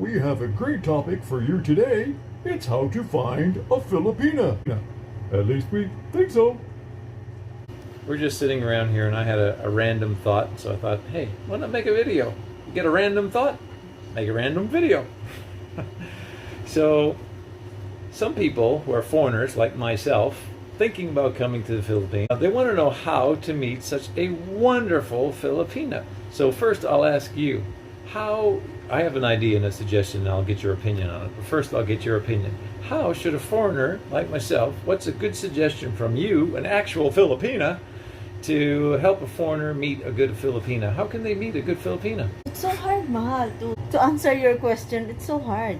we have a great topic for you today. It's how to find a Filipina. At least we think so. We're just sitting around here and I had a random thought, so I thought, hey, why not make a video? You get a random thought, make a random video. So, some people who are foreigners like myself, thinking about coming to the Philippines, they want to know how to meet such a wonderful Filipina. So first I'll ask you, I have an idea and a suggestion and I'll get your opinion on it, but first I'll get your opinion. How should a foreigner like myself, what's a good suggestion from you, an actual Filipina, to help a foreigner meet a good Filipina? How can they meet a good Filipina? It's so hard, Mahal, to answer your question. It's so hard.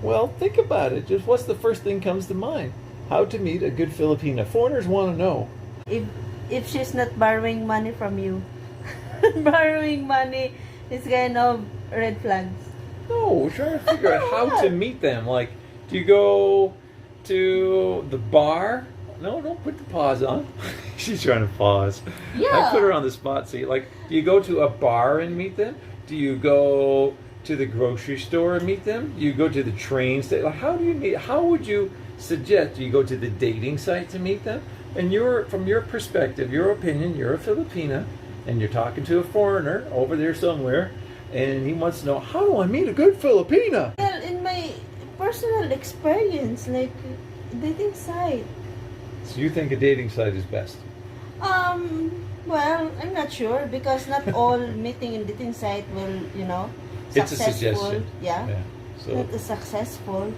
Well, think about it. Just what's the first thing comes to mind? How to meet a good Filipina. Foreigners want to know. If she's not borrowing money from you, borrowing money is kind of red flags. No, we're trying to figure out how to meet them. Like, do you go to the bar? No, don't put the pause on. She's trying to pause. Yeah. I put her on the spot. See, like, do you go to a bar and meet them? Do you go to the grocery store and meet them? Do you go to the train station? Like, how do you meet? How would you suggest? Do you go to the dating site to meet them? And from your perspective, your opinion, you're a Filipina, and you're talking to a foreigner over there somewhere, and he wants to know, how do I meet a good Filipina? Well, in my personal experience, like dating site. So you think a dating site is best? Well, I'm not sure because not all meeting in dating site will, It's a successful. suggestion. Yeah. So Not as successful,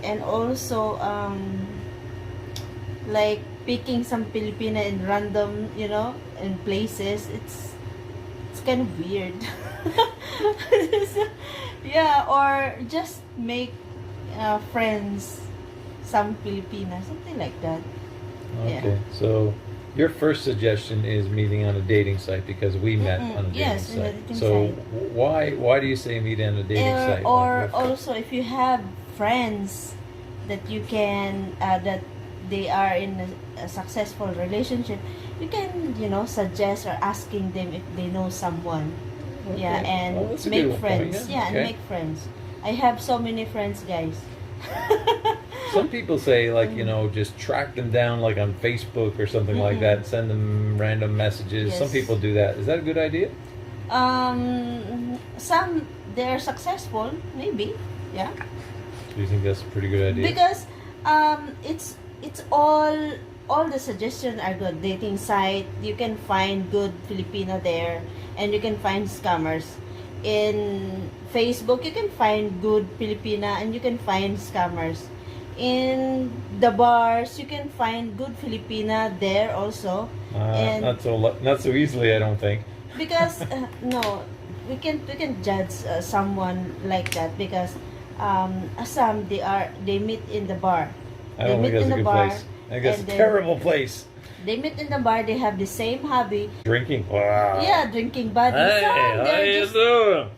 and also like picking some Filipina in random, in places. It's kind of weird. Yeah, or just make friends, some Filipina, something like that. okay. So your first suggestion is meeting on a dating site because we met on a dating Yes, site. in a dating So site. why do you say meet on a dating site? Or Like, also if you have friends that you can that they are in a successful relationship, you can suggest or asking them if they know someone. okay. Yeah, and Well, that's a make good one. friends. Yeah, And okay. make friends. I have so many friends, guys. Some people say just track them down like on Facebook or something like that, send them random messages. Yes. Some people do that. Is that a good idea? Some they're successful, maybe. Yeah. Do you think that's a pretty good idea? Because it's all the suggestions are good. Dating site, you can find good Filipina there, and you can find scammers. In Facebook, you can find good Filipina, and you can find scammers. In the bars, you can find good Filipina there also. And not so easily, I don't think. because no, we can judge someone like that because some they meet in the bar. I don't think that's a good place. I think that's a terrible place. They meet in the bar. They have the same hobby. Drinking. Wow. Yeah, drinking buddies. Hey, how you doing?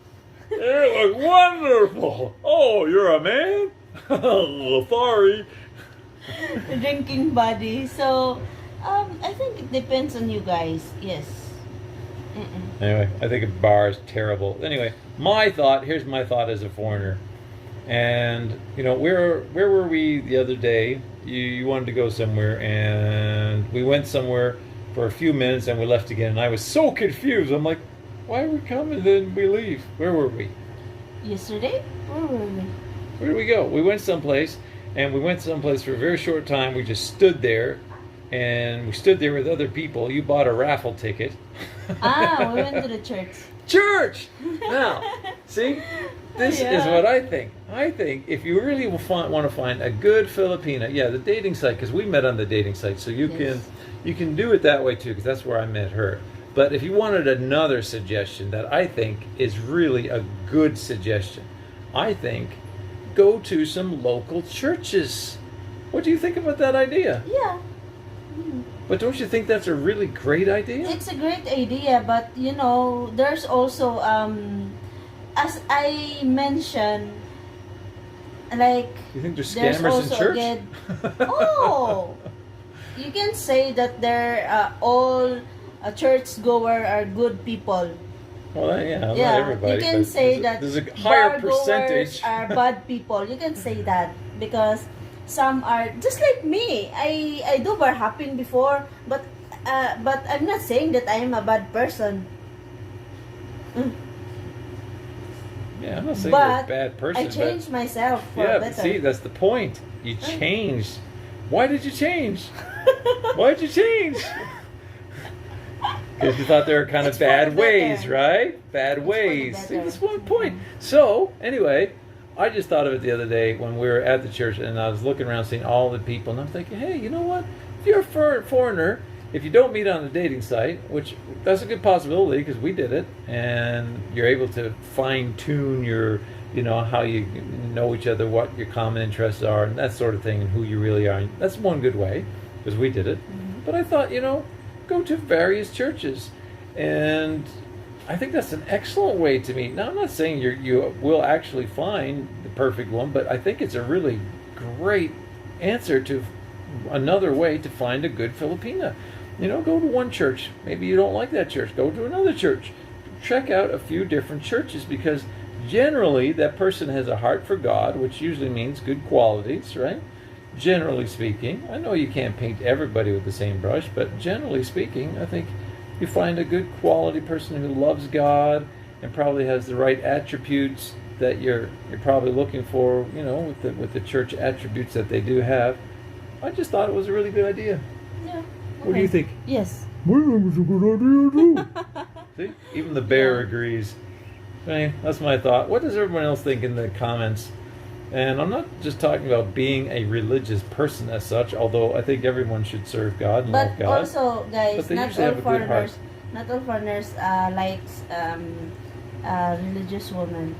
You look wonderful. Oh, you're a man? Sorry. Drinking buddies. So, I think it depends on you guys. Yes. Anyway, I think a bar is terrible. Anyway, here's my thought as a foreigner. And, where were we the other day? You wanted to go somewhere, and we went somewhere for a few minutes, and we left again. And I was so confused. I'm like, why are we coming? Then we leave. Where were we? Yesterday? Where were we? Where did we go? We went someplace, and we went someplace for a very short time. We just stood there, and we stood there with other people. You bought a raffle ticket. We went to the church. Church! Now, see? This is what I think. I think if you really want to find a good Filipina, the dating site, because we met on the dating site, so you can do it that way too, because that's where I met her. But if you wanted another suggestion that I think is really a good suggestion, I think go to some local churches. What do you think about that idea? Yeah. But don't you think that's a really great idea? It's a great idea, but there's also as I mentioned, like You think there's there's scammers in also church? You can say that they're all church goer are good people. Well, yeah, not Yeah, everybody. you can but say that there's a higher bar goers percentage. are bad people. You can say that because some are just like me. I do bar hopping before, but I'm not saying that I am a bad person. Yeah, I'm not saying you're a But bad person. I changed myself for yeah, better. but see, that's the point. You changed. Why did you change? Why did you change? Because you thought they were kind of It's for bad the ways, better. right? Bad It's for the ways. See, better. that's one point. So, anyway, I just thought of it the other day when we were at the church and I was looking around seeing all the people and I'm thinking, hey, you know what? If you're a foreigner, if you don't meet on a dating site, which that's a good possibility because we did it, and you're able to fine tune your, how you know each other, what your common interests are, and that sort of thing, and who you really are. That's one good way because we did it. Mm-hmm. But I thought, go to various churches, and I think that's an excellent way to meet. Now, I'm not saying you will actually find the perfect one, but I think it's a really great answer to another way to find a good Filipina. Go to one church. Maybe you don't like that church. Go to another church. Check out a few different churches because generally that person has a heart for God, which usually means good qualities, right? Generally speaking. I know you can't paint everybody with the same brush, but generally speaking, I think you find a good quality person who loves God and probably has the right attributes that you're probably looking for, with the church attributes that they do have. I just thought it was a really good idea. Yeah. What do you think? Yes. Well, that was a good idea too. See? Even the bear agrees. Anyway, that's my thought. What does everyone else think in the comments? And I'm not just talking about being a religious person as such, although I think everyone should serve God and But love God. also, guys, But they not usually all have a good heart. foreigners likes religious women,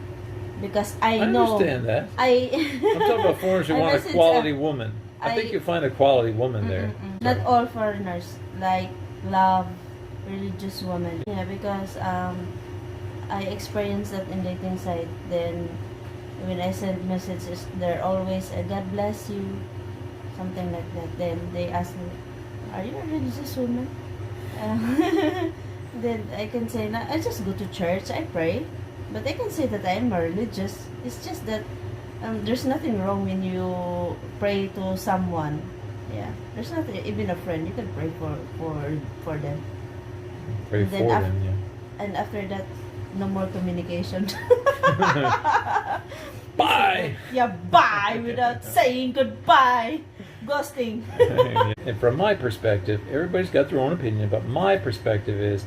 because I I know. understand that. I'm I'm talking about foreigners who want a quality woman. I think I- you'll find a quality woman there. Not all foreigners like love religious women. Yeah, because I experienced that in dating site. Then when I send messages, they're always God bless you, something like that. Then they ask me, "Are you a religious woman?" Then I can say, "No, I just go to church. I pray." But I can say that I am a religious. It's just that there's nothing wrong when you pray to someone. Yeah, there's not even a friend. You can pray for them. Pray And for then them, yeah. And after that, no more communication. Bye! Yeah, bye without saying goodbye. Ghosting. And from my perspective, everybody's got their own opinion, but my perspective is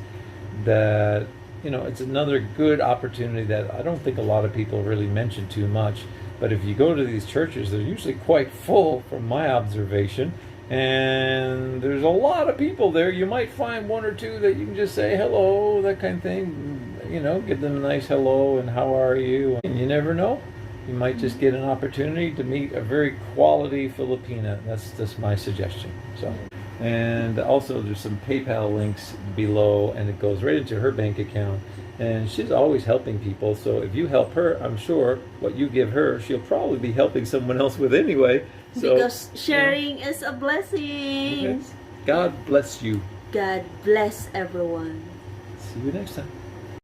that, it's another good opportunity that I don't think a lot of people really mention too much. But if you go to these churches, they're usually quite full from my observation. And there's a lot of people there. You might find one or two that you can just say hello, that kind of thing. Give them a nice hello and how are you. And you never know. You might just get an opportunity to meet a very quality Filipina. That's just my suggestion. So, and also there's some PayPal links below, and it goes right into her bank account. And she's always helping people. So if you help her, I'm sure what you give her, she'll probably be helping someone else with anyway. So, Because sharing is a blessing. God bless you. God bless everyone. See you next time.